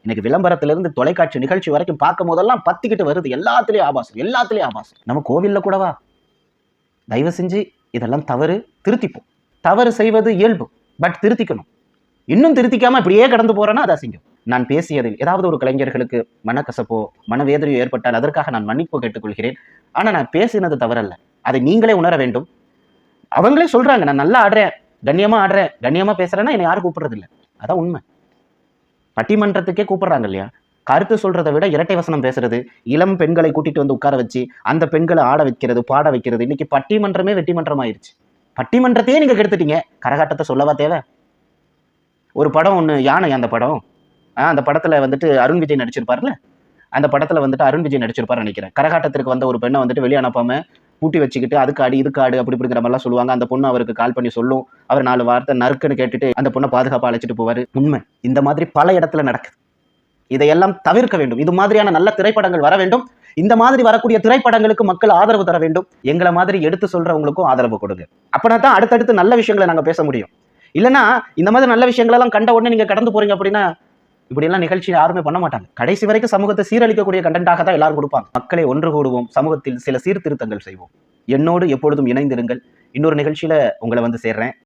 இன்னைக்கு விளம்பரத்திலிருந்து தொலைக்காட்சி நிகழ்ச்சி வரைக்கும் பார்க்கும் போதெல்லாம் பத்திக்கிட்டு வருது. எல்லாத்துலயும் ஆபாசம். நம்ம கோவில்ல கூடவா? தயவு செஞ்சு இதெல்லாம் தவறு, திருத்திப்போம். தவறு செய்வது இயல்பு, பட் திருத்திக்கணும். இன்னும் திருத்திக்காம இப்படியே கடந்து போறேன்னா அது அசிங்கம். நான் பேசியதில் ஏதாவது ஒரு கலைஞர்களுக்கு மனக்கசப்போ மனவேதனையோ ஏற்பட்டால் அதற்காக நான் மன்னிப்பு கேட்டுக்கொள்கிறேன். ஆனா நான் பேசினது தவறல்ல, அதை நீங்களே உணர வேண்டும். அவங்களே சொல்றாங்க, நான் நல்லா ஆடுறேன், கண்ணியமா பேசுறேன்னா என்னை யாரும் கூப்பிடுறது இல்லை. அதான் உண்மை. பட்டிமன்றத்துக்கே கூப்பிடுறாங்க இல்லையா? கருத்து சொல்றதை விட இரட்டை வசனம் பேசுறது, இளம் பெண்களை கூட்டிட்டு வந்து உட்கார வச்சு அந்த பெண்களை ஆட வைக்கிறது, பாட வைக்கிறது. இன்னைக்கு பட்டிமன்றமே வெட்டிமன்றம் ஆயிடுச்சு. பட்டிமன்றத்தையே நீங்க கெடுத்துட்டீங்க, கரகாட்டத்தை சொல்லவா தேவை? ஒரு படம் ஒன்று, யானை, அந்த படம், அந்த படத்துல வந்துட்டு அருண் விஜய் நடிச்சிருப்பார்ல, அந்த படத்துல வந்துட்டு அருண் விஜய் நடிச்சிருப்பாரு நினைக்கிறேன். கரகாட்டத்திற்கு வந்த ஒரு பெண்ணை வந்துட்டு வெளியே அனுப்பாம பூட்டி வச்சுக்கிட்டு அதுக்கு ஆடு இதுக்கு ஆடு அப்படி இப்படிங்கிற மாதிரிலாம் சொல்லுவாங்க. அந்த பொண்ணு அவருக்கு கால் பண்ணி சொல்லும், அவர் 4 வார்த்தை நறுக்குன்னு கேட்டுட்டு அந்த பொண்ணை பாதுகாப்பா அழைச்சிட்டு போவாரு. உண்மை. இந்த மாதிரி பல இடத்துல நடக்குது. இதையெல்லாம் தவிர்க்க வேண்டும். இது மாதிரியான நல்ல திரைப்படங்கள் வர வேண்டும். இந்த மாதிரி வரக்கூடிய திரைப்படங்களுக்கு மக்கள் ஆதரவு தர வேண்டும். எங்களை மாதிரி எடுத்து சொல்றவங்களுக்கும் ஆதரவு கொடுங்க. அப்பனா தான் அடுத்தடுத்து நல்ல விஷயங்களை நாங்க பேச முடியும். இல்லைன்னா இந்த மாதிரி நல்ல விஷயங்களெல்லாம் கண்ட உடனே நீங்க கடந்து போறீங்க அப்படின்னா இப்படியெல்லாம் நிகழ்ச்சி யாருமே பண்ண மாட்டாங்க. கடைசி வரைக்கும் சமூகத்தை சீரழிக்கக்கூடிய கண்டென்ட்டாக தான் எல்லாரும் கொடுப்பாங்க. மக்களை ஒன்று கூடுவோம், சமூகத்தில் சில சீர்திருத்தங்கள் செய்வோம். என்னோடு எப்பொழுதும் இணைந்திருங்கள். இன்னொரு நிகழ்ச்சியில உங்களை வந்து சேர்றேன்.